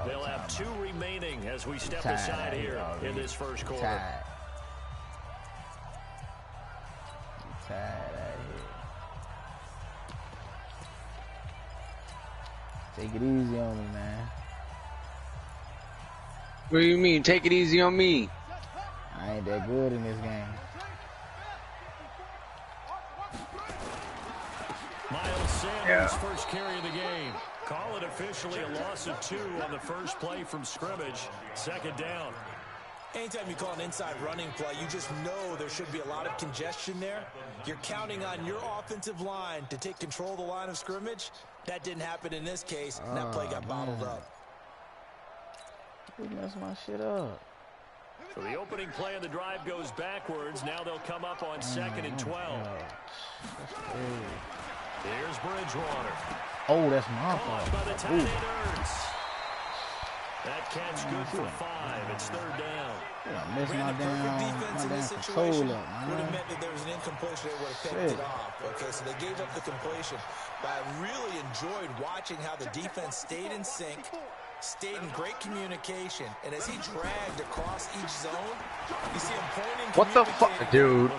They'll have 2 remaining as we step aside here in this first quarter. Tired out here. Take it easy on me, man. What do you mean? Take it easy on me. I ain't that good in this game. Miles Sanders' first carry of the game. Call it officially a loss of 2 on the first play from scrimmage. Second down. Anytime you call an inside running play, you just know there should be a lot of congestion there. You're counting on your offensive line to take control of the line of scrimmage. That didn't happen in this case, and that play got bottled up. Who messed my shit up? So the opening play of the drive goes backwards. Now they'll come up on 2nd and 12. Here's Bridgewater. Oh, that's my fault. By the tight end Ertz. That catch good for 5. It's third down. I missed my damn control up, man. Would have meant that there was an incompletion. They would have picked it off. Okay, so they gave up the completion. But I really enjoyed watching how the defense stayed in sync, stayed in great communication, and as he dragged across each zone, you see him pointing. What the fuck, dude?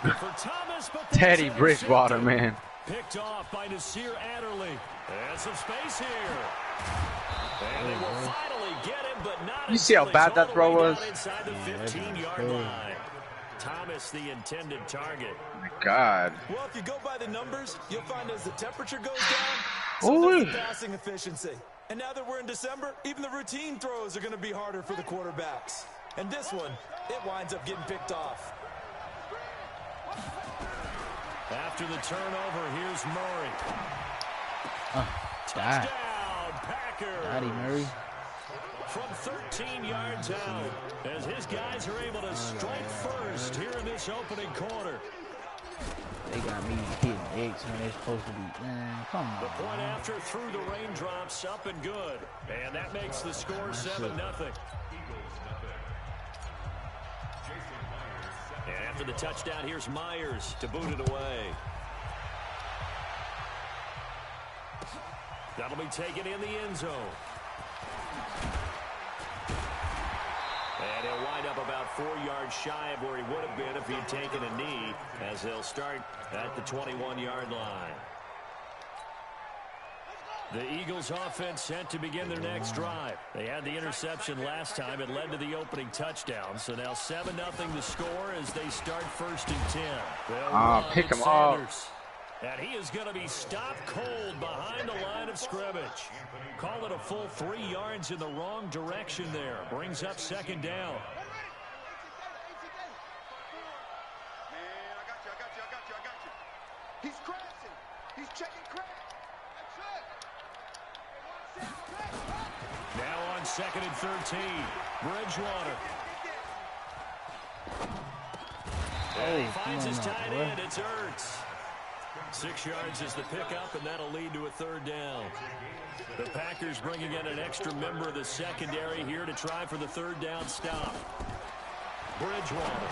Teddy Bridgewater, man. Picked off by Nasir Adderley. And some space here. And they will finally get him, but not. You see how bad that throw was? Inside the 15-yard line. Thomas, the intended target. Oh my God. Well, if you go by the numbers, you'll find as the temperature goes down, so does the passing efficiency. And now that we're in December, even the routine throws are going to be harder for the quarterbacks. And this one, it winds up getting picked off. After the turnover, here's Murray. Touchdown, Packers. Got him, Murray. From 13 yards out, as his guys are able to strike first here in this opening quarter. They got me hitting X when they're supposed to be. Man, come on. The point after through the raindrops, up and good. And that makes the score 7-0. And after the touchdown, here's Myers to boot it away. That'll be taken in the end zone. And he'll wind up about 4 yards shy of where he would have been if he had taken a knee, as they'll start at the 21-yard line. The Eagles offense set to begin their next drive. They had the interception last time. It led to the opening touchdown. So now 7-0 the score as they start 1st and 10. Pick him up. And he is going to be stopped cold behind the line of scrimmage. Call it a full 3 yards in the wrong direction there. Brings up 2nd down. He's crashing. He's checking crash. Now on 2nd and 13. Bridgewater. And he finds his tight end. It's Ertz. 6 yards is the pickup, and that'll lead to a 3rd down. The Packers bringing in an extra member of the secondary here to try for the 3rd down stop. Bridgewater.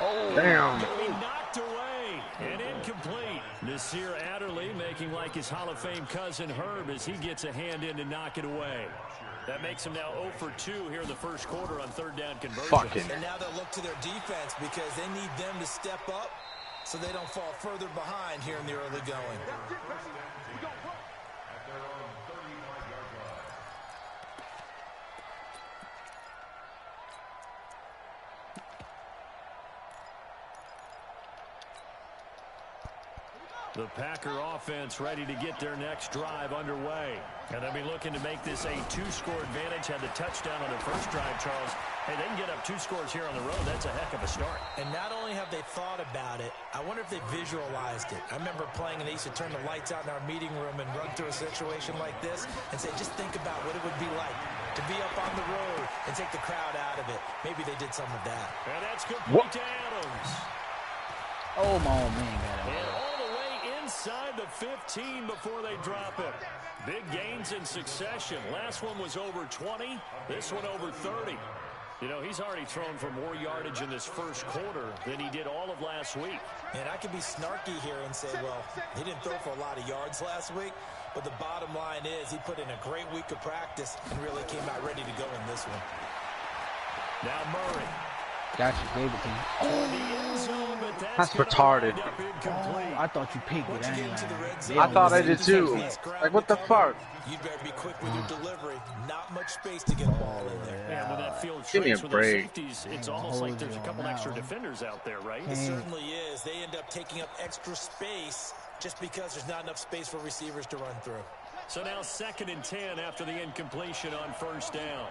Oh, damn. He knocked away and incomplete. Nasir Adderley making like his Hall of Fame cousin Herb as he gets a hand in to knock it away. That makes him now 0 for 2 here in the first quarter on 3rd down conversion. And now they'll look to their defense because they need them to step up so they don't fall further behind here in the early going. The Packer offense ready to get their next drive underway. And they'll be looking to make this a 2-score advantage. Had the touchdown on their first drive, Charles. Hey, they can get up 2 scores here on the road. That's a heck of a start. And not only have they thought about it, I wonder if they visualized it. I remember playing and they used to turn the lights out in our meeting room and run through a situation like this and say, just think about what it would be like to be up on the road and take the crowd out of it. Maybe they did some of that. And that's complete to Adams. Oh, my old man got it. And all the way inside the 15 before they drop it. Big gains in succession. Last one was over 20. This one over 30. You know, he's already thrown for more yardage in this first quarter than he did all of last week. And I could be snarky here and say, well, he didn't throw for a lot of yards last week. But the bottom line is he put in a great week of practice and really came out ready to go in this one. Now Murray. Gotcha, gave it to you. That's retarded. Oh, I thought you picked it. I thought I did too. Like, what the fuck? You'd better be quick with your delivery. Not much space to get a ball in there. Yeah, with that field Give me a stretch with break. those safeties, it's almost like there's a couple extra defenders out there, right? It certainly is. They end up taking up extra space just because there's not enough space for receivers to run through. So now 2nd and 10 after the incompletion on 1st down.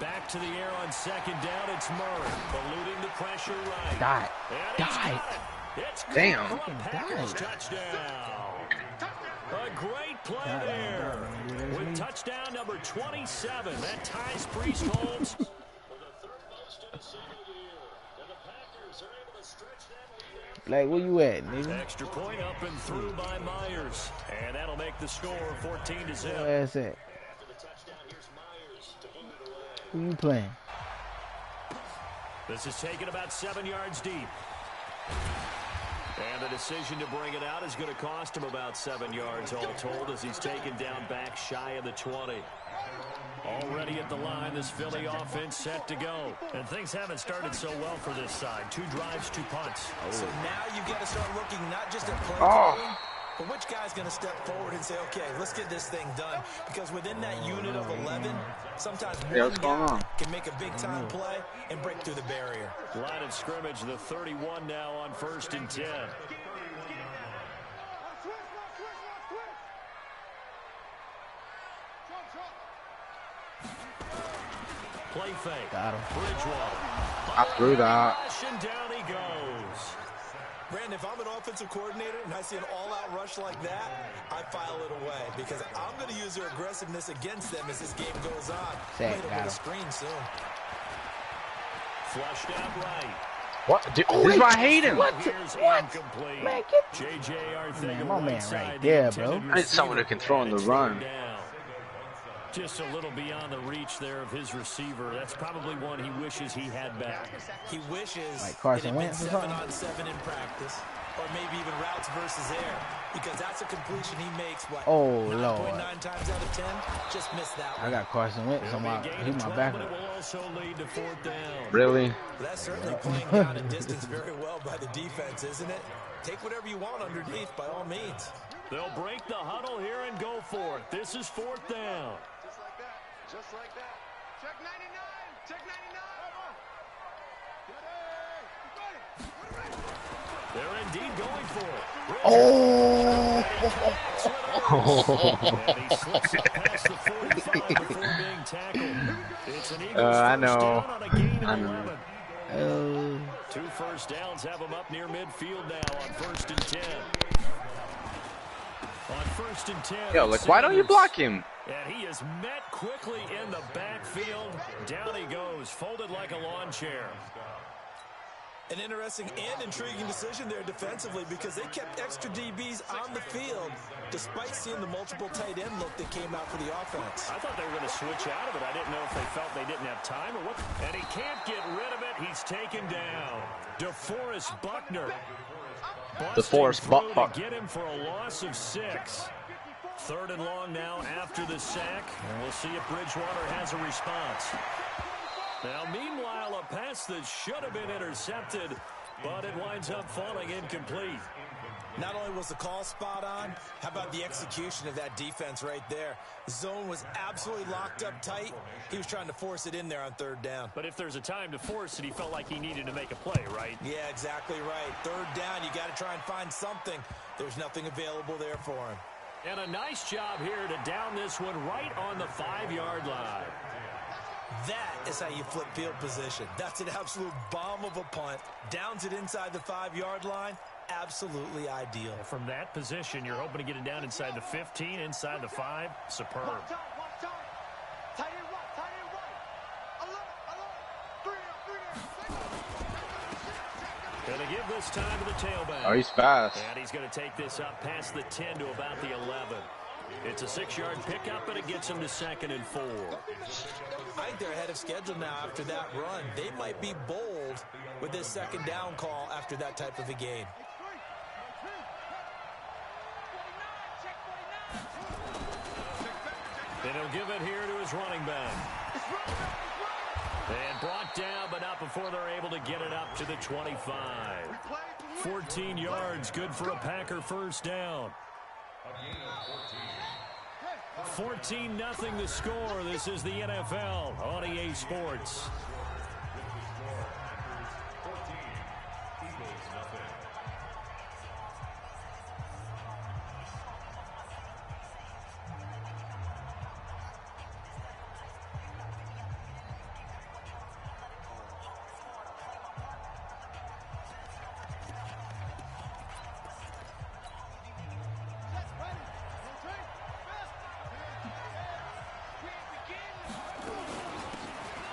Back to the air on 2nd down. It's Murray, eluding the pressure right. Died. Damn. Packers touchdown. A great play there. With touchdown number 27. That ties Priest Holmes. Like, where you at, nigga? Extra point up and through by Myers. And that'll make the score 14-0. Where is it? Who you playing? This is taken about 7 yards deep. And the decision to bring it out is going to cost him about 7 yards all told as he's taken down back shy of the 20. Already at the line, this Philly offense set to go. And things haven't started so well for this side. 2 drives, 2 punts. So now you've got to start looking not just at play calling, but which guy's going to step forward and say, okay, let's get this thing done. Because within that unit of 11, sometimes one guy can make a big-time play and break through the barrier. Line of scrimmage, the 31 now on 1st and 10. Play fake. Got him. Bridgewater. I threw that. And down he goes. Brandon, if I'm an offensive coordinator and I see an all-out rush like that, I file it away because I'm going to use their aggressiveness against them as this game goes on. Got him. Screen soon. Flushed out right. What? This is why I hate him. Here's incomplete. Man, get J.J. Arthega my man right side, right there, the bro. intended I need someone who receiver, can throw on and the it's run. down. Just a little beyond the reach there of his receiver. That's probably one he wishes he had back. He wishes Like Carson it had been Wentz or 7-on-7 in practice, or maybe even routes versus air, because that's a completion he makes, what, Oh, 9.9 Lord. times out of 10? Just missed that one. I got Carson Wentz on my, he's my But it backup. will also lead to 4th down. Really? That's certainly playing down a distance very well by the defense, isn't it? Take whatever you want underneath, by all means. They'll break the huddle here and go for it. This is 4th down. Just like that. Check 99. Check 99. They're indeed going for it. And he slips up past the 45 before being tackled. It's an Eagles I know. first down on a gain of I know. 11. 2 first downs have him up near midfield now on 1st and 10. On 1st and 10. Yo, like, why don't you block him? And he is met quickly in the backfield. Down he goes, folded like a lawn chair. An interesting and intriguing decision there defensively because they kept extra DBs on the field despite seeing the multiple tight end look that came out for the offense. I thought they were going to switch out of it. I didn't know if they felt they didn't have time or what. And he can't get rid of it. He's taken down. DeForest Buckner. DeForest Buckner. Get him for a loss of 6. 3rd and long now after the sack. And we'll see if Bridgewater has a response. Now, meanwhile, a pass that should have been intercepted, but it winds up falling incomplete. Not only was the call spot on, how about the execution of that defense right there? The zone was absolutely locked up tight. He was trying to force it in there on 3rd down. But if there's a time to force it, he felt like he needed to make a play, right? Yeah, exactly right. 3rd down, you got to try and find something. There's nothing available there for him. And a nice job here to down this one right on the 5-yard line. That is how you flip field position. That's an absolute bomb of a punt. Downs it inside the 5-yard line. Absolutely ideal. From that position, you're hoping to get it down inside the 15, inside the 5. Superb. Tight end right. 11. Going to give this time to the tailback. Oh, he's fast. And he's going to take this up past the 10 to about the 11. It's a 6-yard pickup, and it gets him to 2nd and 4. I think they're ahead of schedule now after that run. They might be bold with this 2nd down call after that type of a game. And he'll give it here to his running back. And brought down, but not before they're able to get it up to the 25. 14 yards, good for a Packer first down. 14-0 the score. This is the NFL on EA Sports.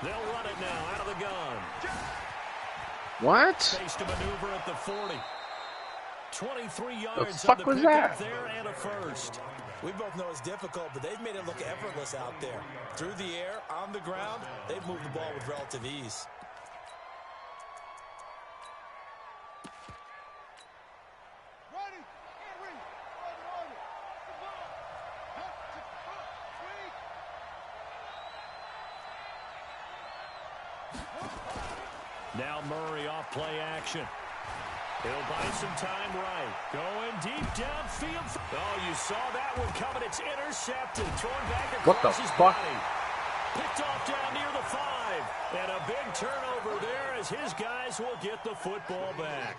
They'll run it now out of the gun. What? Face to maneuver at the 40. 23 yards. The fuck was that? There and a first. We both know it's difficult, but they've made it look effortless out there. Through the air, on the ground, they've moved the ball with relative ease. Now Murray off play action. He'll buy some time right. Going deep downfield. Oh, you saw that one coming. It's intercepted. Thrown back across his body. Picked off down near the 5. And a big turnover there as his guys will get the football back.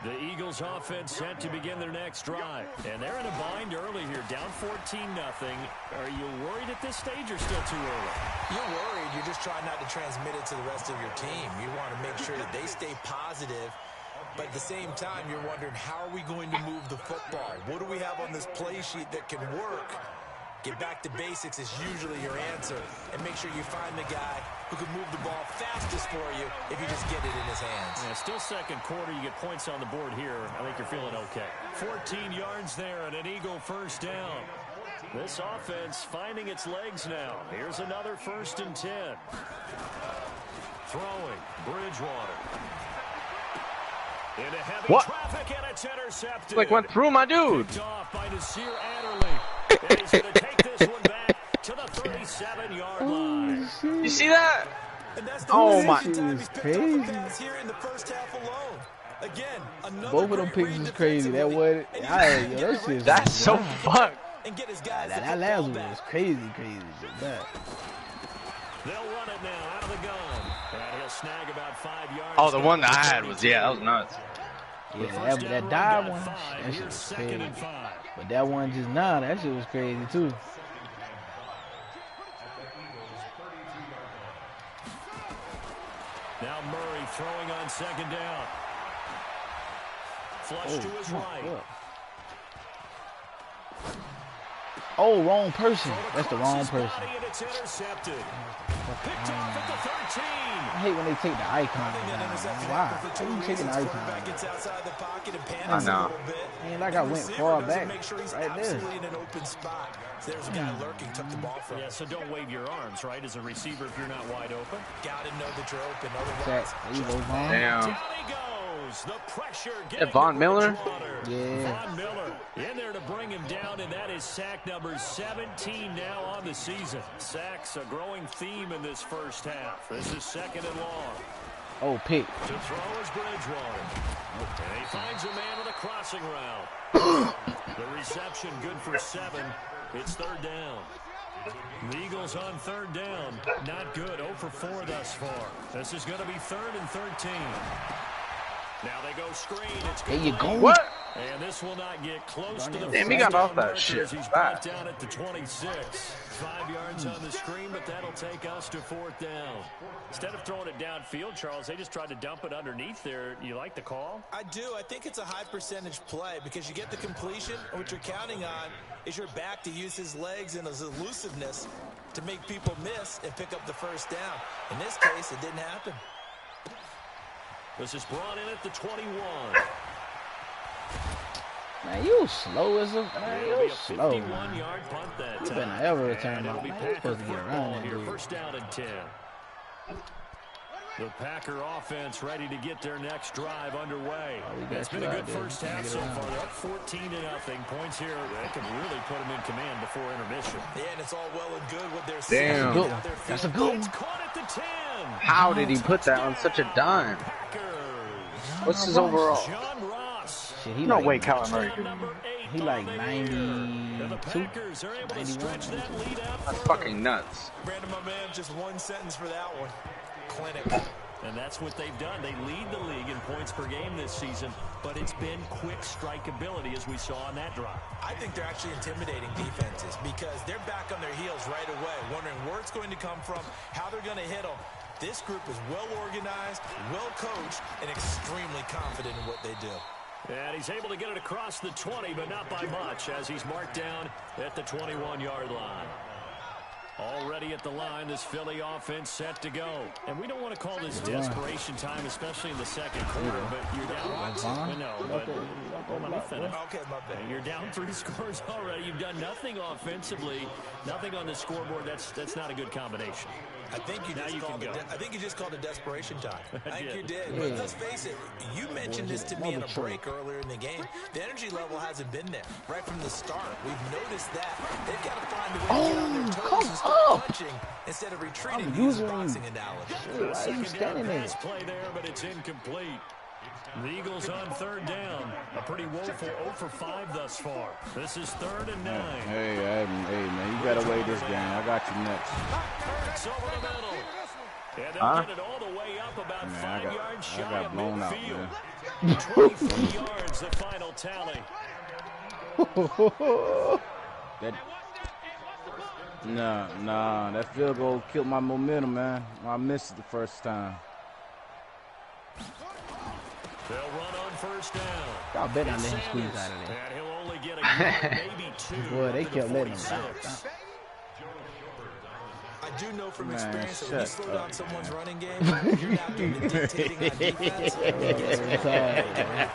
The Eagles offense set to begin their next drive. And they're in a bind early here, down 14-0. Are you worried at this stage or still too early? You're worried. You're just trying not to transmit it to the rest of your team. You want to make sure that they stay positive. But at the same time, you're wondering, how are we going to move the football? What do we have on this play sheet that can work? Get back to basics is usually your answer. And make sure you find the guy who can move the ball fastest for you if you just get it in his hands. Yeah, still second quarter. You get points on the board here. I think you're feeling okay. 14 yards there and an Eagle first down. This offense finding its legs now. Here's another 1st and 10. Throwing. Bridgewater. Into heavy traffic, and it's intercepted. Like went through my dude. Picked off by Nasir Adderley. And he's going to take this one back to the 37-yard line. You see that? And that's the My. This is crazy. here in the first half alone. Again, Both of them picks is crazy. That was, that shit. That's so fucked. And get his guys That last one was crazy. They'll run it now out of the gun. And he'll snag about 5 yards. Oh, the one that I had was, that was nuts. Yeah, that dive one, that shit was crazy. But that one just now, that shit was crazy too. Now Murray throwing on 2nd down. Flush to his right. Oh, wrong person. That's the wrong person. It's intercepted. Picked off at the 13. I hate when they take the icon down. Why? Why are you taking the icon down? I know. Ain't like I went far back right there. in an open spot. There's a guy lurking, took the ball from him. Yeah, so don't wave your arms, right, as a receiver if you're not wide open. Gotta know that you're open. There you go, Vaughn. Damn. Down he goes. The pressure. Yeah, Von Miller. Yeah. Von Miller in there to bring him down, and that is sack number 17 now on the season. Sacks a growing theme in this first half. This is 2nd and long. Oh, pick. To throw is Bridgewater. And he finds a man with a crossing route. The reception good for 7. It's 3rd down. The Eagles on 3rd down. Not good. 0 for 4 thus far. This is going to be 3rd and 13. Now they go screen. It's There you go. What? And this will not get close to the Damn, he first got off down that marker shit as he's brought fast. down at the 26. 5 yards on the screen, but that'll take us to 4th down. Instead of throwing it downfield, Charles, they just tried to dump it underneath there. You like the call? I do. I think it's a high percentage play because you get the completion, and what you're counting on is your back to use his legs and his elusiveness to make people miss and pick up the first down. In this case, it didn't happen. This is brought in at the 21. Man, you slow as a man. It'll be You a slow, man. 51-yard punt that You time. better never return And it'll that. be Man, you Packer supposed to get football around that here. dude. 1st down and 10. The Packer offense ready to get their next drive underway. It's been a good there. first half so far. They're up 14-0. Points here. They can really put them in command before intermission. Yeah, and it's all well and good with their Damn. That's a good one. It's caught at the 10. How did he put that on such a dime? What's his overall? John Ross. Shit, he No like, way, Kyler Murray. He like 92. That's fucking nuts. Brandon, my man, just one sentence for that one. Clinic. And that's what they've done. They lead the league in points per game this season, but it's been quick strikeability as we saw on that drive. I think they're actually intimidating defenses because they're back on their heels right away, wondering where it's going to come from, how they're going to hit them. This group is well organized, well coached, and extremely confident in what they do. And he's able to get it across the 20, but not by much, as he's marked down at the 21-yard line. Already at the line, this Philly offense set to go. And we don't want to call this desperation time, especially in the second quarter, but you're down. No, but let me finish. Okay, my bad. You're down 3 scores already. You've done nothing offensively, nothing on the scoreboard. That's not a good combination. I think you just called it desperation time. I think you did. Yeah. But let's face it, you mentioned this to me in a break earlier in the game. The energy level hasn't been there right from the start. We've noticed that. They've got to find a way to get on their toes and start punching instead of retreating, to use a boxing analogy. Why are you standing there? Pass play there, but it's incomplete. The Eagles on third down. A pretty woeful 0 for 5 thus far. This is 3rd and 9. Hey, man, you gotta wait this game. I got you next. Hurts over the middle. And they'll get it all the way up about 5 yards shy of blown out, midfield. 23 yards, the final tally. Nah, that field goal killed my momentum, man. I missed it the first time. They'll run on first down. Y'all bet on letting him squeeze out of there. And he'll only get a yard, maybe 2. Boy, they kept letting him bounce. I do know from experience that when you slow down someone's running game, you're not doing the dictating on defense. It gets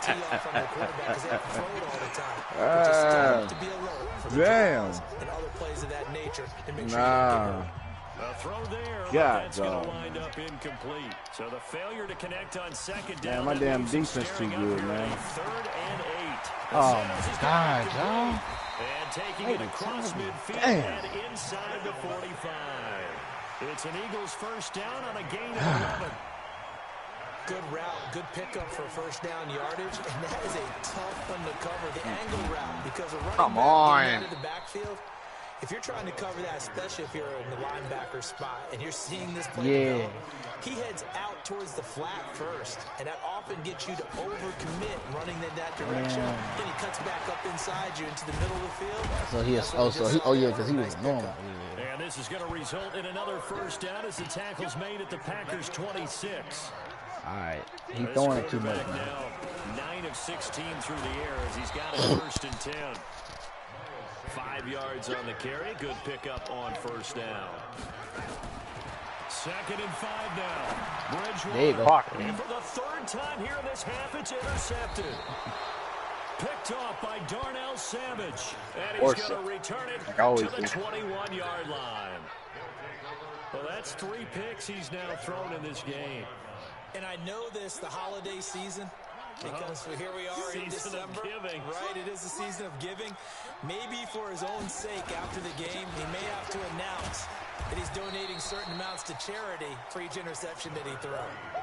tee off on the quarterback because they have to throw it all the time. But just have to be alert for the draws and other plays of that nature and make sure you don't get hurt. A throw there, but God, that's going to wind up incomplete. So the failure to connect on second down. Man, my damn defense too good, man. 3rd and 8. Oh my God, y'all. And taking it across midfield and inside the 45. It's an Eagles first down on a gain of 11. Good route, good pickup for first down yardage, and that is a tough one to cover, the angle route, because a running back into the backfield, if you're trying to cover that, especially if you're in the linebacker spot and you're seeing this play develop, he heads out towards the flat first, and that often gets you to overcommit running in that direction. Then he cuts back up inside you into the middle of the field. So he is, because he was normal. And this is going to result in another first down as the tackle's made at the Packers' 26. All right, he's throwing it too much now. 9 of 16 through the air as he's got it 1st and 10. 5 yards on the carry. Good pickup on first down. 2nd and 5 now. Bridgewater. There you go. And for the 3rd time here in this half, it's intercepted. Picked off by Darnell Savage. And he's going to return it to the 21-yard line. Well, that's 3 picks he's now thrown in this game. And I know this, the holiday season, because here we are in December, right? It is the season of giving. Maybe for his own sake, after the game, he may have to announce that he's donating certain amounts to charity for each interception that he throws.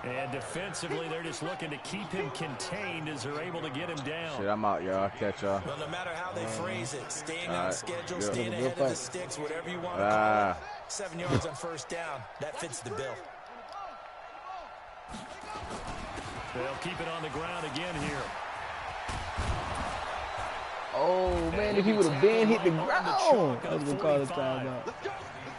And defensively, they're just looking to keep him contained as they're able to get him down. Shit, I'm out, y'all. I'll catch y'all. Well, no matter how they phrase it, staying on schedule, staying ahead of the sticks, whatever you want to call it, 7 yards on first down, that fits the bill. They'll keep it on the ground again here. Oh, man, if he would have been hit the ground, I was going to call the timeout.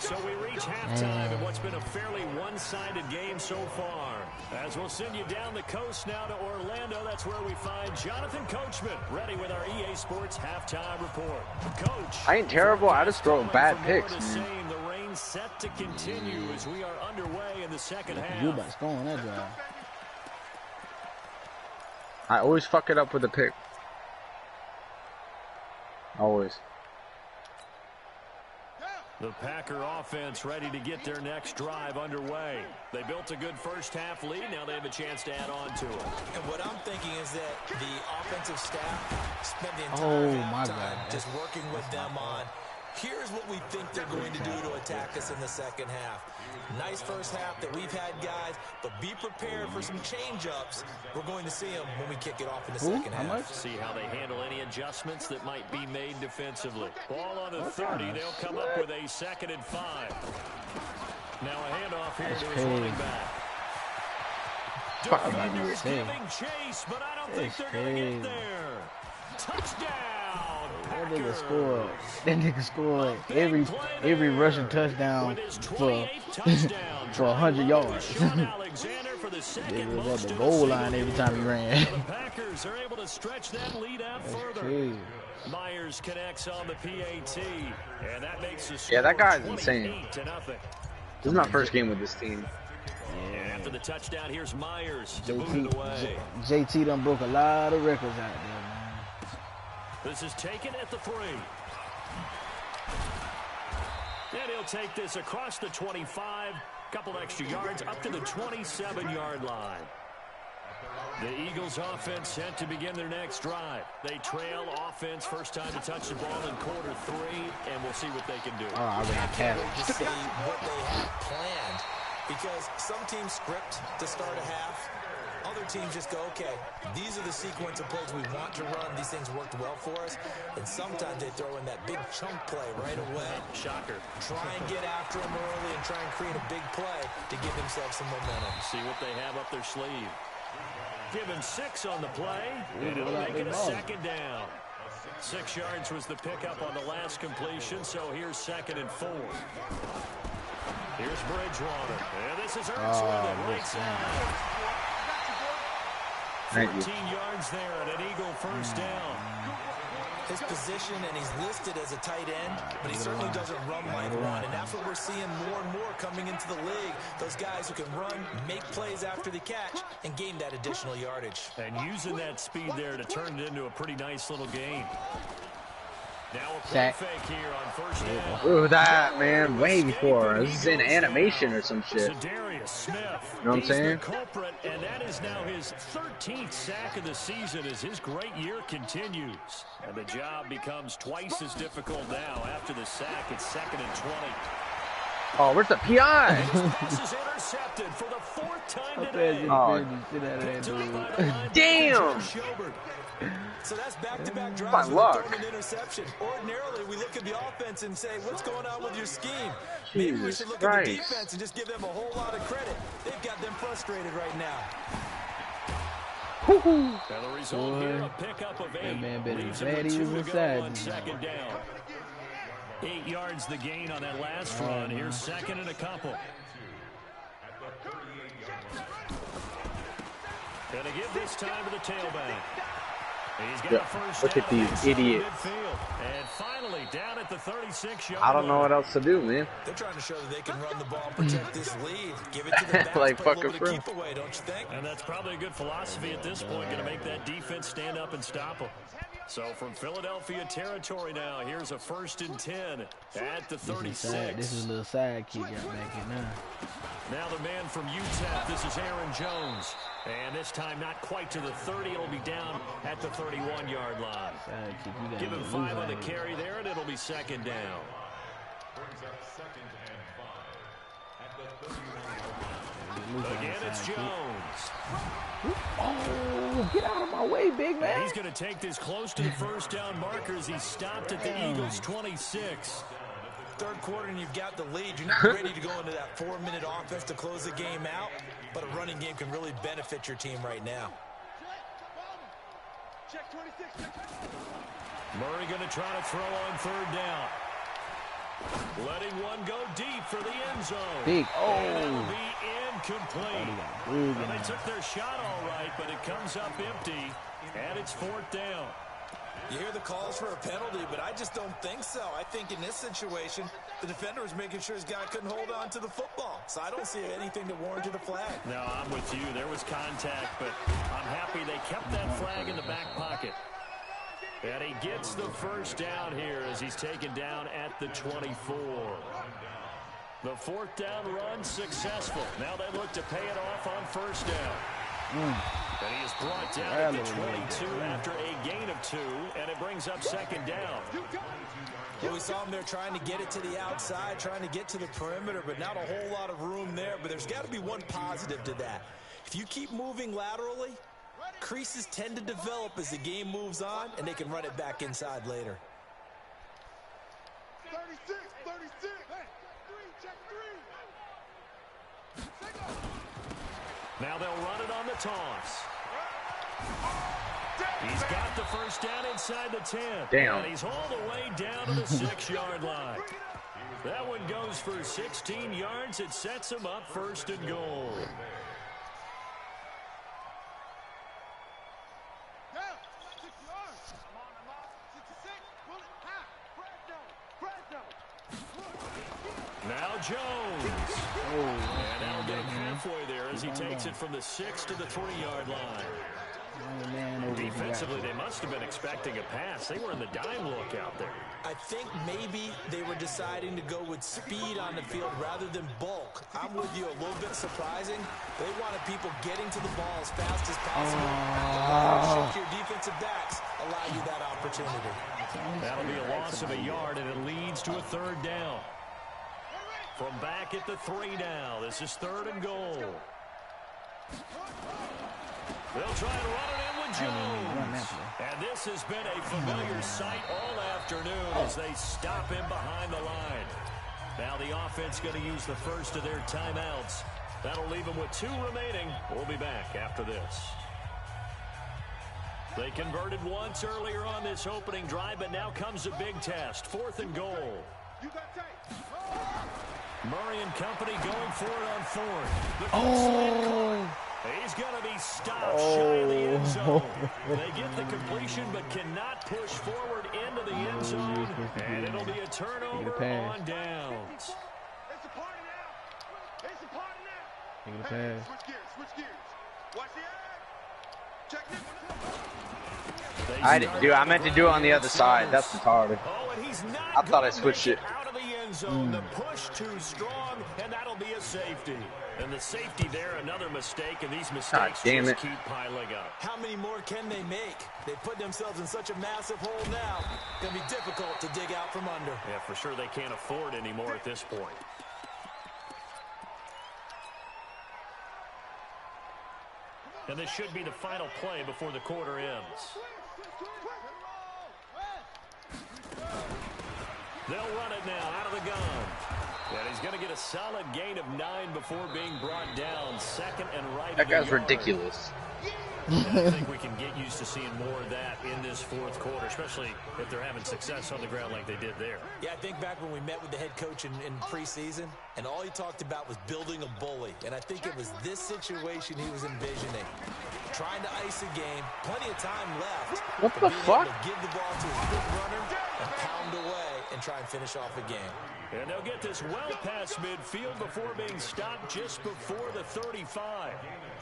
So we reach halftime in what's been a fairly one-sided game so far. As we'll send you down the coast now to Orlando, that's where we find Jonathan Coachman, ready with our EA Sports halftime report. Coach, I ain't terrible. I just throw bad picks, man. The rain's set to continue as we are underway in the second half. You about to score on that drive. I always fuck it up with a pick. Always. The Packer offense ready to get their next drive underway. They built a good first half lead. Now they have a chance to add on to it. And what I'm thinking is that the offensive staff spent the entire time just working with them on, here's what we think they're going to do to attack us in the second half. Nice first half that we've had, guys, but be prepared for some change-ups. We're going to see them when we kick it off in the second half. See how they handle any adjustments that might be made defensively. Ball on the 30. They'll come up with a 2nd and 5. Now a handoff here to his running back. Defenders giving chase, but I don't think they're going to get there. Touchdown, Packers. That nigga scored every rushing touchdown for 100 yards. They was at the goal line every time he ran. The Packers are able to stretch that lead out further. Myers connects on the PAT, and that makes the score that guy's insane. 28-0. This is my first game with this team. And after the touchdown, here's Myers to move it away. JT done broke a lot of records out there, man. This is taken at the 3. And he'll take this across the 25. Couple extra yards up to the 27-yard line. The Eagles offense set to begin their next drive. They trail offense, first time to touch the ball in quarter 3, and we'll see what they can do. Oh, I ran past it. To see what they have planned, because some teams script to start a half. Other teams just go, okay, these are the sequence of plays we want to run. These things worked well for us. And sometimes they throw in that big chunk play right away. Shocker. Try and get after them early and try and create a big play to give themselves some momentum. See what they have up their sleeve. Give him 6 on the play, and it'll make it a 2nd down. 6 yards was the pickup on the last completion, so here's 2nd and 4. Here's Bridgewater. And this is Ertz with it, right side. 14 yards there and an Eagle first down. His position, and he's listed as a tight end, but he certainly doesn't run like one, and that's what we're seeing more and more coming into the league. Those guys who can run, make plays after the catch, and gain that additional yardage. And using that speed there to turn it into a pretty nice little game. Now a play fake here on first down. Ooh, that, man, way before. This is in animation or some shit. Smith. You know what I'm saying? The culprit, and that is now his 13th sack of the season as his great year continues. And the job becomes twice as difficult now after the sack. It's 2nd and 20. Oh, where's the PI? This is intercepted for the 4th time today. Oh, damn. So that's back-to-back drives with an interception. Ordinarily, we look at the offense and say, what's going on with your scheme? Maybe we should look at the defense and just give them a whole lot of credit. They've got them frustrated right now. And the result here, a pickup of 8. That man better Leaves glad he was on inside. 2nd down. 8 yards the gain on that last run. Here's 2nd and a couple. Gonna give this time to the tailback. He's got a first look at these idiots. And finally, down at the 36-yard I don't know what else to do, man. They're trying to show that they can run the ball and protect this lead. Give it to the back, like put a little fucking bit of keep away, don't you think? And that's probably a good philosophy at this point, going to make that defense stand up and stop them. So from Philadelphia territory now, here's a 1st and 10 at the 36. This is a little sidekick got back in now. Now the man from UTEP, this is Aaron Jones. And this time not quite to the 30. It'll be down at the 31-yard line. Give him 5 on the carry there, and it'll be 2nd down. Again, it's Jones. Oh, get out of my way, big man. And he's going to take this close to the first down markers. He stopped at the Eagles' 26. Third quarter and you've got the lead. You're not ready to go into that 4-minute offense to close the game out, but a running game can really benefit your team right now. Murray going to try to throw on 3rd down. Letting one go deep for the end zone. Big. It'll be incomplete. Well, they took their shot all right, but it comes up empty, and it's 4th down. You hear the calls for a penalty, but I just don't think so. I think in this situation, the defender was making sure his guy couldn't hold on to the football. So I don't see anything that warranted a flag. No, I'm with you. There was contact, but I'm happy they kept that flag in the back pocket. And he gets the first down here as he's taken down at the 24. The fourth down run successful. Now they look to pay it off on first down. And he is brought down at the 22 after a gain of 2, and it brings up second down. Yeah, we saw him there trying to get it to the outside, trying to get to the perimeter, but not a whole lot of room there. But there's got to be one positive to that. If you keep moving laterally, creases tend to develop as the game moves on, and they can run it back inside later. 36, 36. Hey, check 3. Now they'll run it on the toss. He's got the first down inside the 10. Damn. And he's all the way down to the 6-yard line. That one goes for 16 yards. It sets him up first and goal. Now Jones. And now getting halfway there as he takes it from the 6 to the 3-yard line. Defensively, they must have been expecting a pass. They were in the dime look out there. I think maybe they were deciding to go with speed on the field rather than bulk. I'm with you, a little bit surprising. They wanted people getting to the ball as fast as possible. Shift your defensive backs, allow you that opportunity. That'll be a loss of a yard, and it leads to a third down. From back at the 3 now, this is 3rd and goal. They'll try to run it in with Jones. And this has been a familiar sight all afternoon as they stop him behind the line. Now the offense going to use the first of their timeouts. That'll leave them with 2 remaining. We'll be back after this. They converted once earlier on this opening drive, but now comes a big test. 4th and goal. Murray and company going for it on 4th. He's going to be stopped shy of the end zone. They get the completion but cannot push forward into the end zone. And it'll be a turnover on downs. It's a party now. It's a party now. Take the pass. Switch gears. Watch the edge. Check Dude, I meant to do it on the other side. That's retarded. Oh, and he's not I thought I switched it. out of the end zone. The push too strong, and that'll be a safety. And the safety there, another mistake, and these mistakes just keep piling up. How many more can they make? They put themselves in such a massive hole now. Going to be difficult to dig out from under. Yeah, for sure they can't afford any more at this point. And this should be the final play before the quarter ends. They'll run it now out of the gun. And he's going to get a solid gain of 9 before being brought down. 2nd and right. That guy's ridiculous. I think we can get used to seeing more of that in this 4th quarter, especially if they're having success on the ground like they did there. Yeah, I think back when we met with the head coach in preseason, and all he talked about was building a bully. And I think it was this situation he was envisioning. Trying to ice a game, plenty of time left. What the fuck? Give the ball to a good runner and pound away and try and finish off a game. And they'll get this well past midfield before being stopped just before the 35.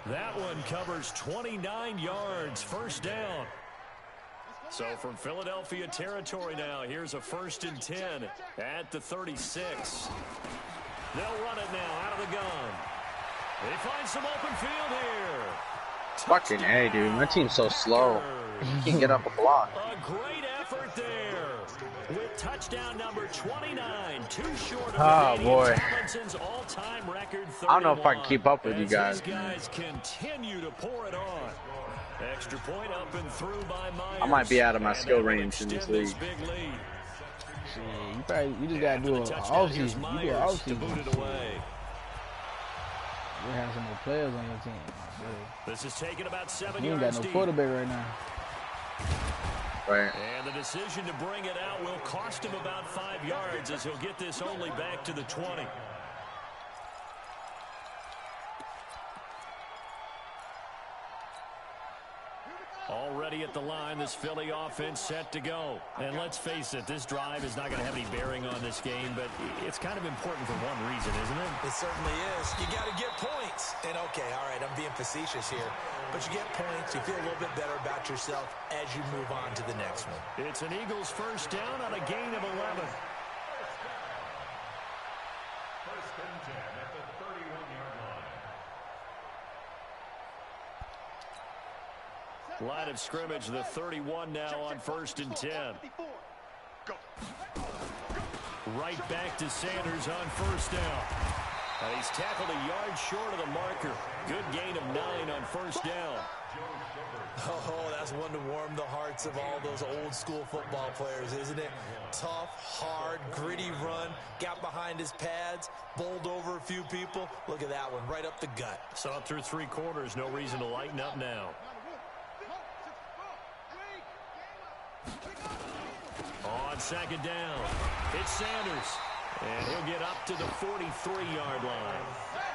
That one covers 29 yards, first down. So from Philadelphia territory now, here's a 1st and 10 at the 36. They'll run it now out of the gun. They find some open field here. Fucking A, dude. My team's so slow. You can't get up a block. A great effort there. With touchdown number 29, too short of Tomlinson's all-time record 31. I don't know if I can keep up with you guys. These guys continue to pour it on. Extra point up and through by Myers. I might be out of my skill range in this league. You just gotta do an off-season. You do an off-season. You have some more players on your team. This is taking about 7 you yards. You ain't got no quarterback right now. Right. And the decision to bring it out will cost him about 5 yards as he'll get this only back to the 20. Already ready at the line. This Philly offense set to go. And let's face it, this drive is not going to have any bearing on this game, but it's kind of important for one reason, isn't it? It certainly is. You got to get points. And, okay, all right, I'm being facetious here. But you get points, you feel a little bit better about yourself as you move on to the next one. It's an Eagles first down on a gain of 11. First and 10 at the 31-yard line. Line of scrimmage, the 31 now on first and 10. Right back to Sanders on first down. He's tackled a yard short of the marker. Good gain of 9 on first down. Oh, that's one to warm the hearts of all those old school football players, isn't it? Tough, hard, gritty run. Got behind his pads, bowled over a few people. Look at that one, right up the gut. So up through 3 quarters, no reason to lighten up now. On second down, it's Sanders. And he'll get up to the 43-yard line.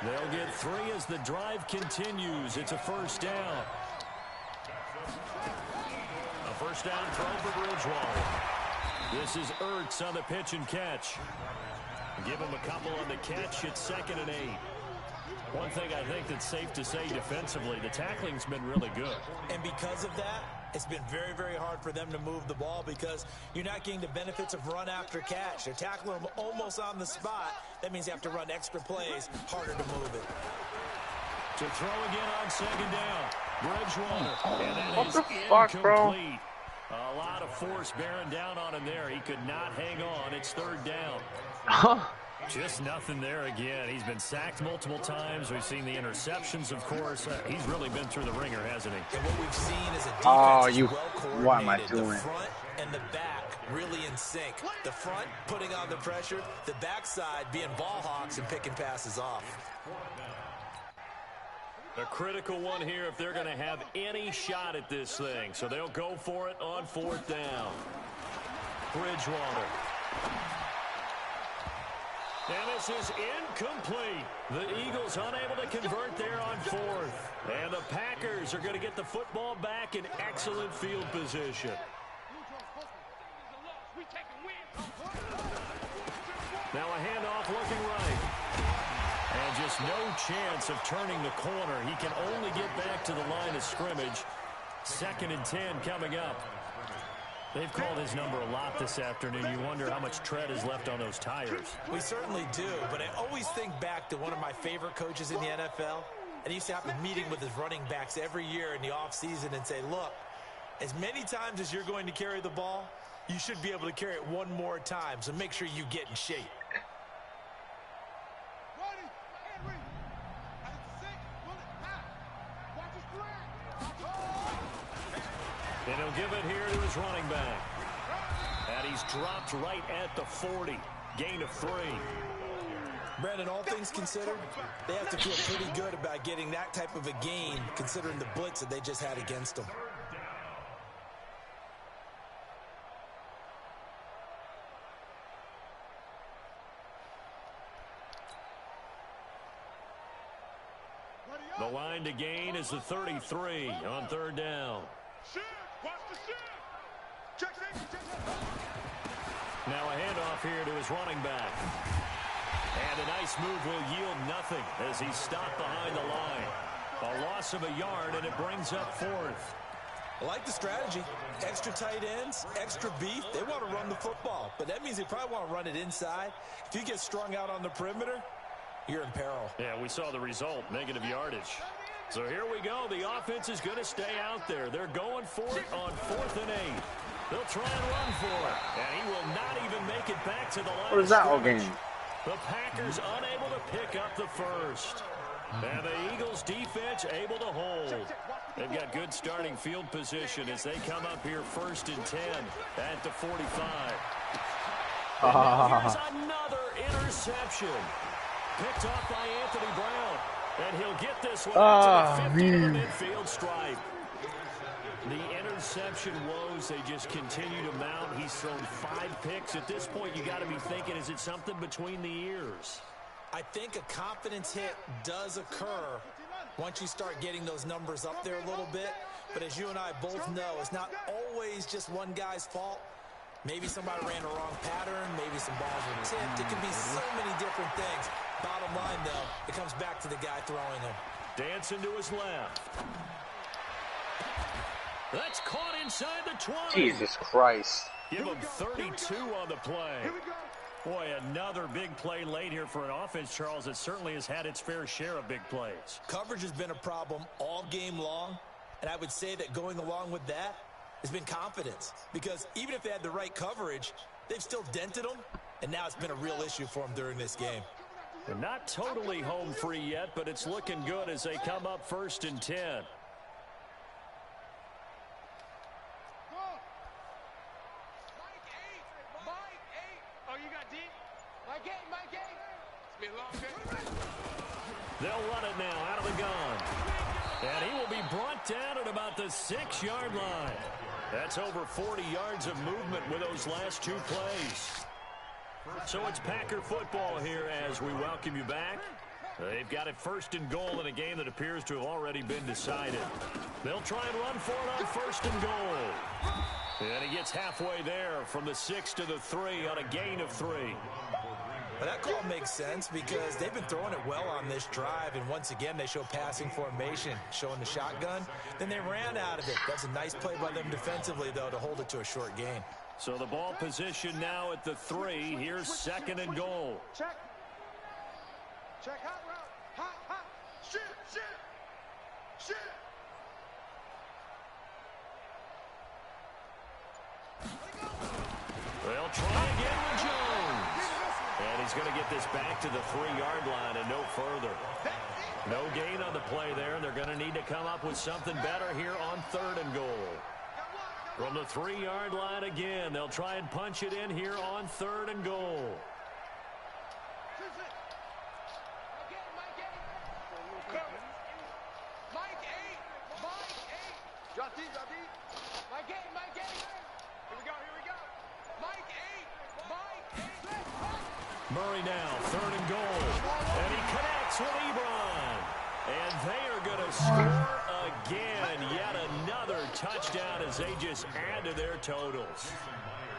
They'll get 3 as the drive continues. It's a first down. A first down throw for Bridgewater. This is Ertz on the pitch and catch. Give him a couple on the catch. It's 2nd and 8. One thing I think that's safe to say defensively, the tackling's been really good. And because of that, it's been very, very hard for them to move the ball because you're not getting the benefits of run after catch. They're tackling them almost on the spot. That means you have to run extra plays, harder to move it. To throw again on second down. Bridgewater. And that What is the fuck, bro? incomplete. A lot of force bearing down on him there. He could not hang on. It's 3rd down. Just nothing there again. He's been sacked multiple times. We've seen the interceptions, of course. He's really been through the ringer, hasn't he? And what we've seen is a defense is well coordinated. What am I doing? The front and the back really in sync. The front putting on the pressure, the backside being ball hawks and picking passes off. A critical one here if they're going to have any shot at this thing. So they'll go for it on 4th down. Bridgewater. And this is incomplete. The Eagles unable to convert there on 4th. And the Packers are going to get the football back in excellent field position. Now a handoff looking right. And just no chance of turning the corner. He can only get back to the line of scrimmage. 2nd and 10 coming up. They've called his number a lot this afternoon. You wonder how much tread is left on those tires. We certainly do, but I always think back to one of my favorite coaches in the NFL. And he used to have a meeting with his running backs every year in the offseason and say, look, as many times as you're going to carry the ball, you should be able to carry it one more time, so make sure you get in shape. And he'll give it here to his running back. And he's dropped right at the 40. Gain of 3. Brandon, all things considered, they have to feel pretty good about getting that type of a gain considering the blitz that they just had against them. The line to gain is the 33 on 3rd down. Now a handoff here to his running back. And a nice move will yield nothing as he's stopped behind the line. A loss of a yard, and it brings up 4th. I like the strategy. Extra tight ends, extra beef. They want to run the football, but that means they probably want to run it inside. If you get strung out on the perimeter, you're in peril. Yeah, we saw the result, negative yardage. So here we go. The offense is going to stay out there. They're going for it on 4th and 8. They'll try and run for it. And he will not even make it back to the line. What is that all game? The Packers unable to pick up the first. And the Eagles defense able to hold. They've got good starting field position as they come up here 1st and 10 at the 45. And now here's another interception. Picked off by Anthony Brown. And he'll get this one out to the 50 to the midfield stripe. The interception woes, they just continue to mount. He's thrown 5 picks. At this point, you got to be thinking, is it something between the ears? I think a confidence hit does occur once you start getting those numbers up there a little bit. But as you and I both know, it's not always just one guy's fault. Maybe somebody ran the wrong pattern. Maybe some balls were tipped. It can be so many different things. Bottom line, though, it comes back to the guy throwing them. Dancing to his left. That's caught inside the 20. Jesus Christ. Give him 32 on the play. Boy, another big play late here for an offense, Charles, that certainly has had its fair share of big plays. Coverage has been a problem all game long, and I would say that going along with that has been confidence. Because even if they had the right coverage, they've still dented them, and now it's been a real issue for them during this game. They're not totally home free yet, but it's looking good as they come up 1st and 10. They'll run it now out of the gun. And he will be brought down at about the 6-yard line. That's over 40 yards of movement with those last 2 plays. So it's Packer football here as we welcome you back. They've got it 1st and goal in a game that appears to have already been decided. They'll try and run for it on 1st and goal. And he gets halfway there from the 6 to the 3 on a gain of 3. But that call makes sense because they've been throwing it well on this drive, and once again they show passing formation, showing the shotgun. Then they ran out of it. That's a nice play by them defensively, though, to hold it to a short gain. So the ball position now at the 3. Here's 2nd and goal. Check. Check. Hot route. Hot. Shit. They'll try again with Jones. And he's going to get this back to the 3-yard line and no further. No gain on the play there. They're going to need to come up with something better here on 3rd and goal. From the 3-yard line again, they'll try and punch it in here on 3rd and goal. Murray now, 3rd and goal. And he connects with Ebron. And they are going to score again. Yet another touchdown as they just add to their totals.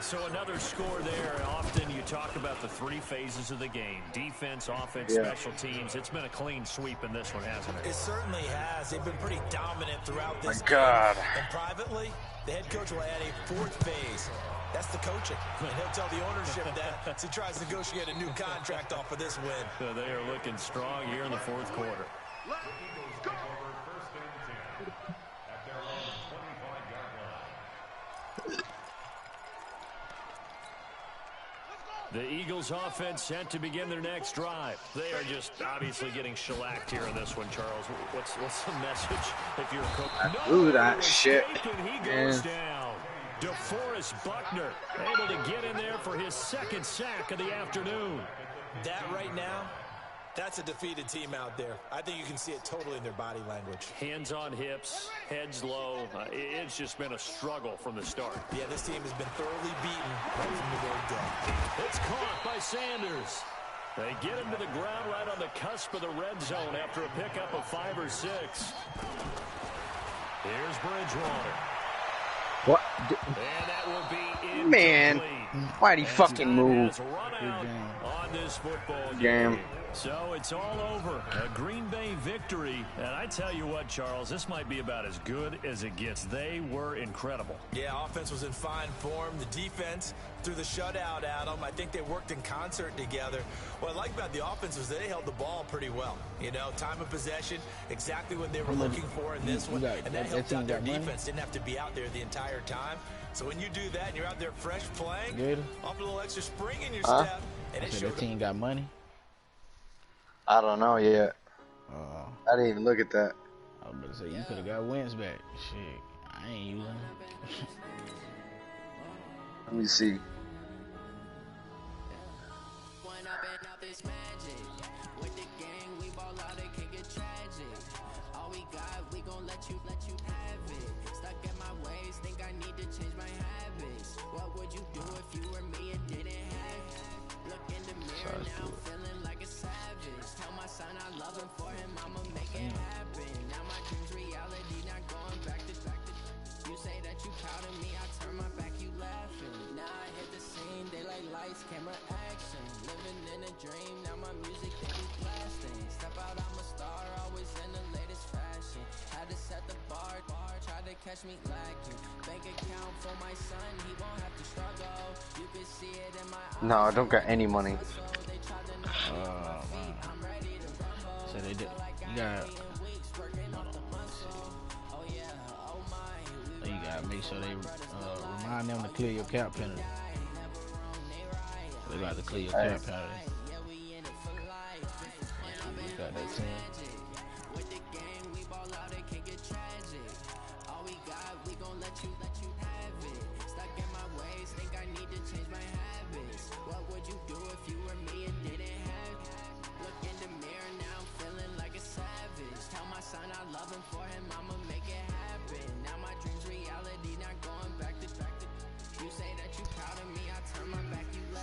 So another score there. Often you talk about the 3 phases of the game. Defense, offense, special teams. It's been a clean sweep in this one, hasn't it? It certainly has. They've been pretty dominant throughout this My God. game. And privately, the head coach will add a 4th phase. That's the coaching. And he'll tell the ownership that as he tries to negotiate a new contract off of this win. So they are looking strong here in the 4th quarter. The Eagles offense set to begin their next drive. They are just obviously getting shellacked here in this one, Charles. What's the message if you're a coach? Ooh, that shit. He goes down. DeForest Buckner able to get in there for his 2nd sack of the afternoon. That right now, that's a defeated team out there. I think you can see it totally in their body language. Hands on hips, heads low. It's just been a struggle from the start. Yeah, this team has been thoroughly beaten right from the word go. It's caught by Sanders. They get him to the ground right on the cusp of the red zone after a pickup of 5 or 6. Here's Bridgewater. What? And that will be incomplete. Man, why'd he fucking move? On this football game. So it's all over. A Green Bay victory. And I tell you what, Charles, this might be about as good as it gets. They were incredible. Yeah, offense was in fine form. The defense threw the shutout at them. I think they worked in concert together. What I like about the offense was they held the ball pretty well. You know, time of possession, exactly what they were looking for in this one. And that helped out their defense. Didn't have to be out there the entire time. So when you do that and you're out there fresh playing, off a little extra spring in your step. And it showed that team got money. I don't know yet. I didn't even look at that. I was about to say, you could have got Wentz back. Shit, I ain't using him. Let me see. For him, I'ma make it happen. Now my dreams reality, not going back to No, I don't got any money. Man. So they did. You got. So you gotta make sure they remind them to clear your cap penalty. They got to clear your cap penalty. You got that team.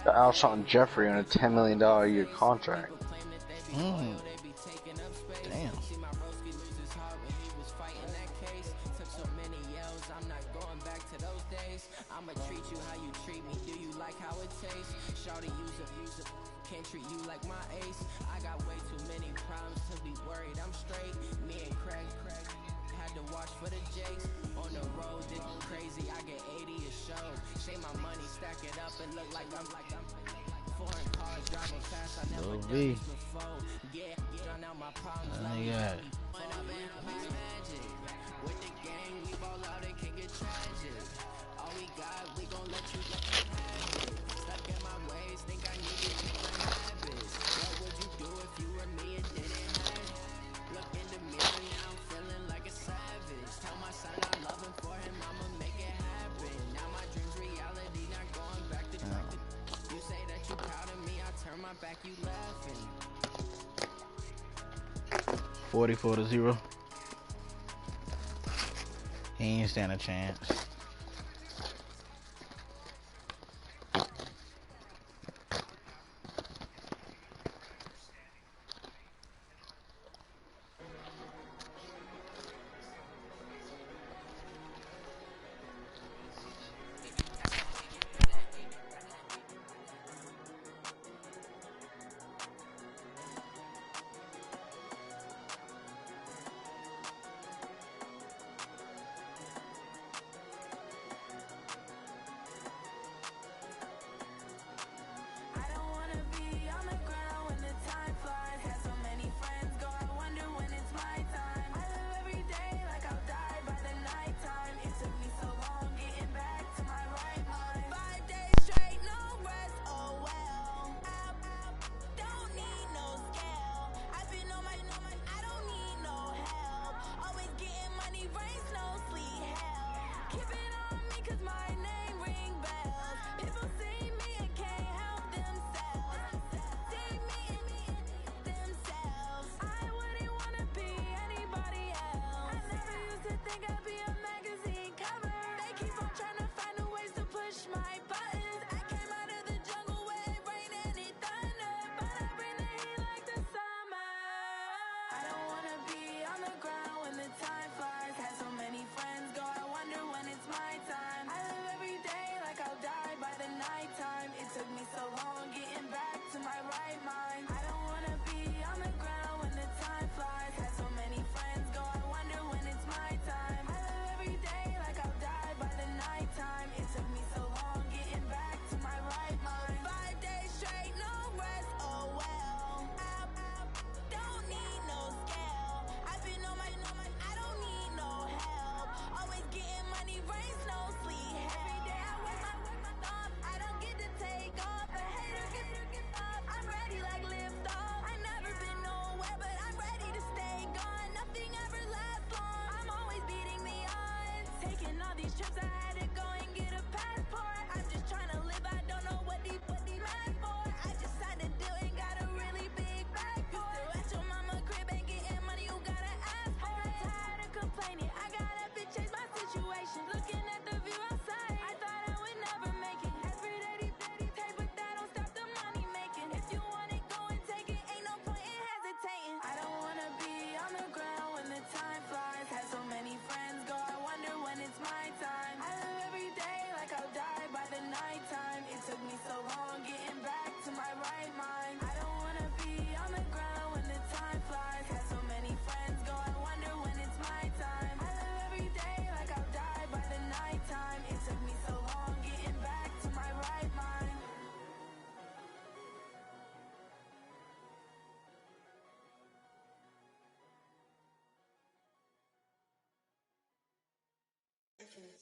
Got Alshon Jeffrey on a $10 million a year contract. Damn. Lil V. I got it. Back you laughing. 44-0. He ain't stand a chance.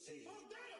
Hey.